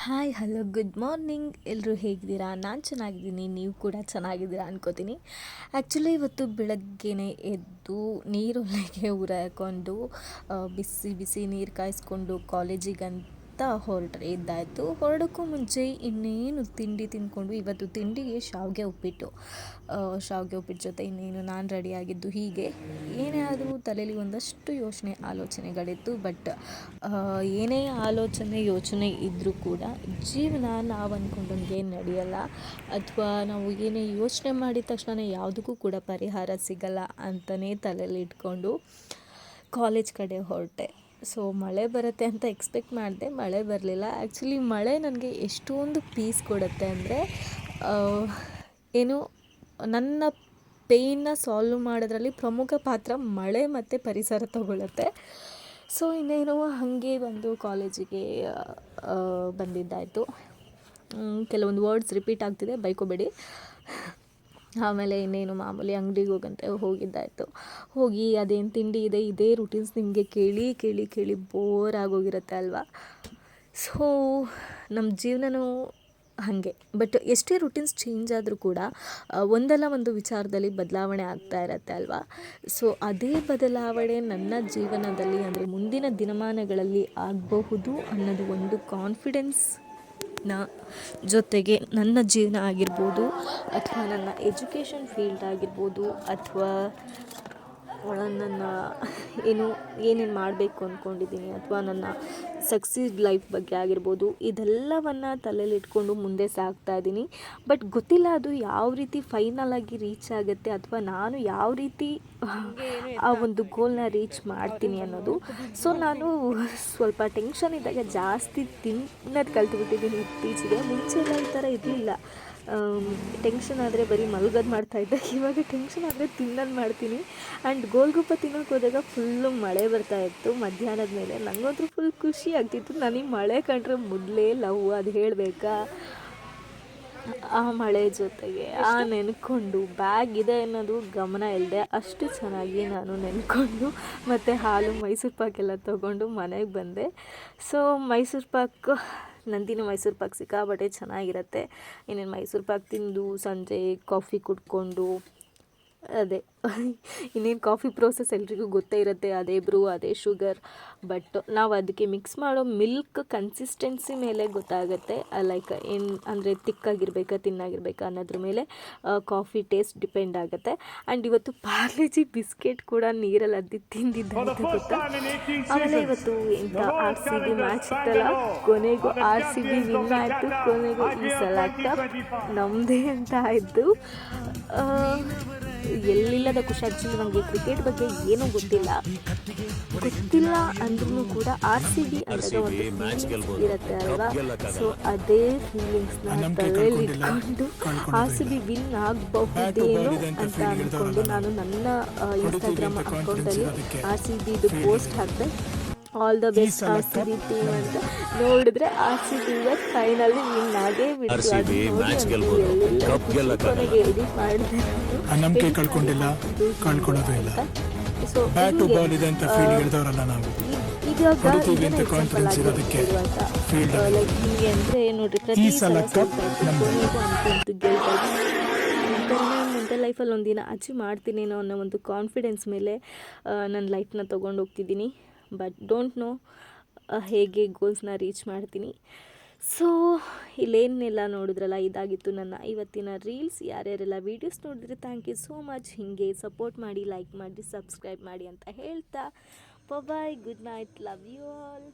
Hi hello good morning. ಎಲ್ಲರೂ ಹೇಗಿದ್ದೀರಾ? ನಾನು ಚೆನ್ನಾಗಿದ್ದೀನಿ, ನೀವು ಕೂಡ ಚೆನ್ನಾಗಿದ್ದೀರಾ ಅನ್ಕೋತೀನಿ. ಆ್ಯಕ್ಚುಲಿ ಇವತ್ತು ಬೆಳಗ್ಗೆನೇ ಎದ್ದು ನೀರೊಳಗೆ ಹಾಕ್ಕೊಂಡು ಬಿಸಿ ಬಿಸಿ ನೀರು ಕಾಯಿಸ್ಕೊಂಡು ಕಾಲೇಜಿಗಂತ ಹೊರಟ್ರೆ ಇದ್ದಾಯಿತು. ಹೊರಡೋಕ್ಕೂ ಮುಂಚೆ ಇನ್ನೇನು ತಿಂಡಿ ತಿಂದ್ಕೊಂಡು, ಇವತ್ತು ತಿಂಡಿಗೆ ಶಾವಿಗೆ ಉಪ್ಪಿಟ್ಟು ಜೊತೆ ಇನ್ನೇನು ನಾನು ರೆಡಿಯಾಗಿದ್ದು. ಹೀಗೆ ಏನೇ ಆದರೂ ತಲೆಯಲ್ಲಿ ಒಂದಷ್ಟು ಆಲೋಚನೆಗಳಿತ್ತು. ಬಟ್ ಏನೇ ಯೋಚನೆ ಇದ್ದರೂ ಕೂಡ ಜೀವನ ನಾವು ಅಂದ್ಕೊಂಡಂಗೆ ನಡೆಯಲ್ಲ, ಅಥವಾ ನಾವು ಏನೇ ಯೋಚನೆ ಮಾಡಿದ ತಕ್ಷಣ ಯಾವುದಕ್ಕೂ ಕೂಡ ಪರಿಹಾರ ಸಿಗಲ್ಲ ಅಂತಲೇ ತಲೆಯಲ್ಲಿ ಇಟ್ಕೊಂಡು ಕಾಲೇಜ್ ಕಡೆ ಹೊರಟೆ. ಸೊ ಮಳೆ ಬರುತ್ತೆ ಅಂತ ಎಕ್ಸ್ಪೆಕ್ಟ್ ಮಾಡಿದೆ, ಮಳೆ ಬರಲಿಲ್ಲ. ಆ್ಯಕ್ಚುಲಿ ಮಳೆ ನನಗೆ ಎಷ್ಟೊಂದು ಪೀಸ್ ಕೊಡುತ್ತೆ ಅಂದರೆ, ಏನು ನನ್ನ ಪೇಯ್ನ ಸಾಲ್ವ್ ಮಾಡೋದ್ರಲ್ಲಿ ಪ್ರಮುಖ ಪಾತ್ರ ಮಳೆ ಮತ್ತು ಪರಿಸರ ತಗೊಳ್ಳುತ್ತೆ. ಸೊ ಇನ್ನೇನು ಹಾಗೆ ಬಂದು ಕಾಲೇಜಿಗೆ ಬಂದಿದ್ದಾಯಿತು. ಕೆಲವೊಂದು ವರ್ಡ್ಸ್ ರಿಪೀಟ್ ಆಗ್ತಿದೆ, ಬೈಕೋಬೇಡಿ. ಆಮೇಲೆ ಇನ್ನೇನು ಮಾಮೂಲಿ ಅಂಗಡಿಗೆ ಹೋಗಿದ್ದಾಯಿತು. ಹೋಗಿ ಅದೇನು ತಿಂಡಿ ಇದೆ, ಇದೇ ರೂಟೀನ್ಸ್ ನಿಮಗೆ ಕೇಳಿ ಕೇಳಿ ಕೇಳಿ ಬೋರ್ ಆಗೋಗಿರುತ್ತೆ ಅಲ್ವಾ. ಸೊ ನಮ್ಮ ಜೀವನವೂ ಹಾಗೆ. ಬಟ್ ಎಷ್ಟೇ ರೂಟೀನ್ಸ್ ಚೇಂಜ್ ಆದರೂ ಕೂಡ ಒಂದಲ್ಲ ಒಂದು ವಿಚಾರದಲ್ಲಿ ಬದಲಾವಣೆ ಆಗ್ತಾ ಇರತ್ತೆ ಅಲ್ವಾ. ಸೊ ಅದೇ ಬದಲಾವಣೆ ನನ್ನ ಜೀವನದಲ್ಲಿ ಅಂದರೆ ಮುಂದಿನ ದಿನಮಾನಗಳಲ್ಲಿ ಆಗಬಹುದು ಅನ್ನೋದು ಒಂದು ಕಾನ್ಫಿಡೆನ್ಸ್ನ ಜೊತೆಗೆ ನನ್ನ ಜೀವನ ಆಗಿರ್ಬೋದು, ಅಥವಾ ನನ್ನ ಎಜುಕೇಷನ್ ಫೀಲ್ಡ್ ಆಗಿರ್ಬೋದು, ಅಥವಾ ನನ್ನ ಏನೇನು ಮಾಡಬೇಕು ಅಂದ್ಕೊಂಡಿದ್ದೀನಿ, ಅಥವಾ ನನ್ನ ಸಕ್ಸೀಡ್ ಲೈಫ್ ಬಗ್ಗೆ ಆಗಿರ್ಬೋದು, ಇದೆಲ್ಲವನ್ನು ತಲೆಯಲ್ಲಿ ಇಟ್ಕೊಂಡು ಮುಂದೆ ಸಾಗ್ತಾ ಇದ್ದೀನಿ. ಬಟ್ ಗೊತ್ತಿಲ್ಲ ಅದು ಯಾವ ರೀತಿ ಫೈನಲ್ ಆಗಿ ರೀಚ್ ಆಗುತ್ತೆ, ಅಥವಾ ನಾನು ಯಾವ ರೀತಿ ಆ ಒಂದು ಗೋಲ್ನ ರೀಚ್ ಮಾಡ್ತೀನಿ ಅನ್ನೋದು. ಸೊ ನಾನು ಸ್ವಲ್ಪ ಟೆನ್ಷನ್ ಇದ್ದಾಗ ಜಾಸ್ತಿ ತಿನ್ನೋದು ಕಲ್ತ್ಬಿಟ್ಟಿದ್ದೀನಿ ಇತ್ತೀಚೆಗೆ. ಮುಂಚೆ ಎಲ್ಲ ಈ ಥರ ಇರಲಿಲ್ಲ. ಟೆನ್ಷನ್ ಆದರೆ ಬರೀ ಮಲ್ಗೋದು ಮಾಡ್ತಾಯಿದ್ದೆ. ಇವಾಗ ಟೆನ್ಷನ್ ಆದರೆ ತಿನ್ನೋದು ಮಾಡ್ತೀನಿ. ಆ್ಯಂಡ್ ಗೋಲ್ಗುಪ್ಪ ತಿನ್ನೋಕೆ ಹೋದಾಗ ಫುಲ್ಲು ಮಳೆ ಬರ್ತಾಯಿತ್ತು ಮಧ್ಯಾಹ್ನದ ಮೇಲೆ. ನನಗಂತೂ ಫುಲ್ ಖುಷಿ ಆಗ್ತಿತ್ತು. ನನಗೆ ಮಳೆ ಕಂಡ್ರೆ ಮೊದಲೇ ಲವ್, ಅದು ಹೇಳಬೇಕಾ. ಆ ಮಳೆ ಜೊತೆಗೆ ನೆನ್ಕೊಂಡು ಬ್ಯಾಗ್ ಇದೆ ಅನ್ನೋದು ಗಮನ ಇಲ್ಲದೆ ಅಷ್ಟು ಚೆನ್ನಾಗಿ ನಾನು ನೆನ್ಕೊಂಡು, ಮತ್ತು ಹಾಲು ಮೈಸೂರು ಪಾಕೆಲ್ಲ ತೊಗೊಂಡು ಮನೆಗೆ ಬಂದೆ. ಸೊ ಮೈಸೂರು ಪಾಕ್, ನಂದಿನಿ ಮೈಸೂರು ಪಾಕ್ ಸಿಕ್ಕಾಪಟ್ಟೆ ಚೆನ್ನಾಗಿರುತ್ತೆ. ಇನ್ನೇನು ಮೈಸೂರು ಪಾಕ್ ತಿಂದು ಸಂಜೆ ಕಾಫಿ ಕುಡ್ಕೊಂಡು, ಅದೇ ಇನ್ನೇನು ಕಾಫಿ ಪ್ರೋಸೆಸ್ ಎಲ್ರಿಗೂ ಗೊತ್ತೇ ಇರುತ್ತೆ. ಅದೇ ಬ್ರೂ, ಅದೇ ಶುಗರ್. ಬಟ್ ನಾವು ಅದಕ್ಕೆ ಮಿಕ್ಸ್ ಮಾಡೋ ಮಿಲ್ಕ್ ಕನ್ಸಿಸ್ಟೆನ್ಸಿ ಮೇಲೆ ಗೊತ್ತಾಗುತ್ತೆ. ಲೈಕ್ ಏನು ಅಂದರೆ ತಿಕ್ಕಾಗಿರ್ಬೇಕಾ ತಿನ್ನಾಗಿರ್ಬೇಕಾ ಅನ್ನೋದ್ರ ಮೇಲೆ ಕಾಫಿ ಟೇಸ್ಟ್ ಡಿಪೆಂಡ್ ಆಗುತ್ತೆ. ಆ್ಯಂಡ್ ಇವತ್ತು ಪಾರ್ಲೆಜಿ ಬಿಸ್ಕೆಟ್ ಕೂಡ ನೀರಲ್ಲಿ ಅದ್ದಿ ತಿಂದಿದ್ದಾಯಿತು ಗೊತ್ತಾ. ಆಮೇಲೆ ಇವತ್ತು ಎಂಥ RCB ಮ್ಯಾಚ್ ಇತ್ತಲ್ಲ, ಕೊನೆಗೂ RCB ವಿನ್ ಆಯಿತು. ಕೊನೆಗೂ ಈ ಸಲ ನಮ್ಮದೇ ಅಂತ ಆಯಿತು. ಎಲ್ಲಿಲ್ಲದ ಖುಷಿ. ಆ್ಯಕ್ಚುಲಿ ನನಗೆ ಕ್ರಿಕೆಟ್ ಬಗ್ಗೆ ಏನೂ ಗೊತ್ತಿಲ್ಲ ಅಂದ್ರೂ ಕೂಡ RCB ಅಂದಾಗ ಒಂದು ಫೀಲಿಂಗ್ಸ್ ಇರುತ್ತೆ ಅಲ್ವಾ. ಸೊ ಅದೇ ಫೀಲಿಂಗ್ಸ್ನ ತಲೆಯಲ್ಲಿ ಇಟ್ಕೊಂಡು RCB ವಿನ್ ಆಗಬಹುದೇನೋ ಅಂತ ಅಂದ್ಕೊಂಡು ನಾನು ನನ್ನ ಇನ್ಸ್ಟಾಗ್ರಾಮ್ ಅಕೌಂಟಲ್ಲಿ RCBದು ಪೋಸ್ಟ್ ಹಾಕಿದೆ, all the best RCB team ಅಂತ. ನೋಡಿದ್ರೆ RCB ಫೈನಲಿ ವಿನ್ ಆಗೇ ಬಿಟ್ಟು ಕೊನೆಗೆ ಎಡಿಟ್ ಮಾಡಿದೆ. ನಂಬಿಕೆ ಕಳ್ಕೊಂಡಿಲ್ಲ, ಕಳ್ಕೊಳ್ಳೋದು ಇಲ್ಲ. ಸೊ ಬ್ಯಾಟ್ ಬಾಲ್ ಇದೆ ಅಂತ ಫೀಲ್ ಇರ್ದವರಲ್ಲ ನಾವು. ಇವಾಗ ಕಾನ್ಫಿಡೆನ್ಸ್ ಇರೋದಕ್ಕೆ ಲೈಕ್ ಹಿಂಗೆ ಅಂದರೆ ನೋಡ್ರಿ, ಪ್ರತಿ ಸಲ ಕೊನೆಗೂ ಅಂತೂ ಗೆಲ್ತಾರೆ. ಮುಂದೆ ಲೈಫಲ್ಲಿ ಒಂದಿನ ಅಚೀವ್ ಮಾಡ್ತೀನೇನೋ ಅನ್ನೋ ಒಂದು ಕಾನ್ಫಿಡೆನ್ಸ್ ಮೇಲೆ ನನ್ನ ಲೈಫ್ನ ತೊಗೊಂಡು ಹೋಗ್ತಿದ್ದೀನಿ. ಬಟ್ ಡೋಂಟ್ ನೋ ಹೇಗೆ ಗೋಲ್ಸ್ನ ರೀಚ್ ಮಾಡ್ತೀನಿ. ಸೊ ಇಲ್ಲೇನೆಲ್ಲ ನೋಡಿದ್ರಲ್ಲ, ಇದಾಗಿತ್ತು ನನ್ನ ಇವತ್ತಿನ ರೀಲ್ಸ್. ಯಾರ್ಯಾರೆಲ್ಲ ವೀಡಿಯೋಸ್ ನೋಡಿದ್ರೆ ಥ್ಯಾಂಕ್ ಯು ಸೋ ಮಚ್. ಹೀಗೆ ಸಪೋರ್ಟ್ ಮಾಡಿ, ಲೈಕ್ ಮಾಡಿ, ಸಬ್ಸ್ಕ್ರೈಬ್ ಮಾಡಿ ಅಂತ ಹೇಳ್ತಾ bye, good night, love you all.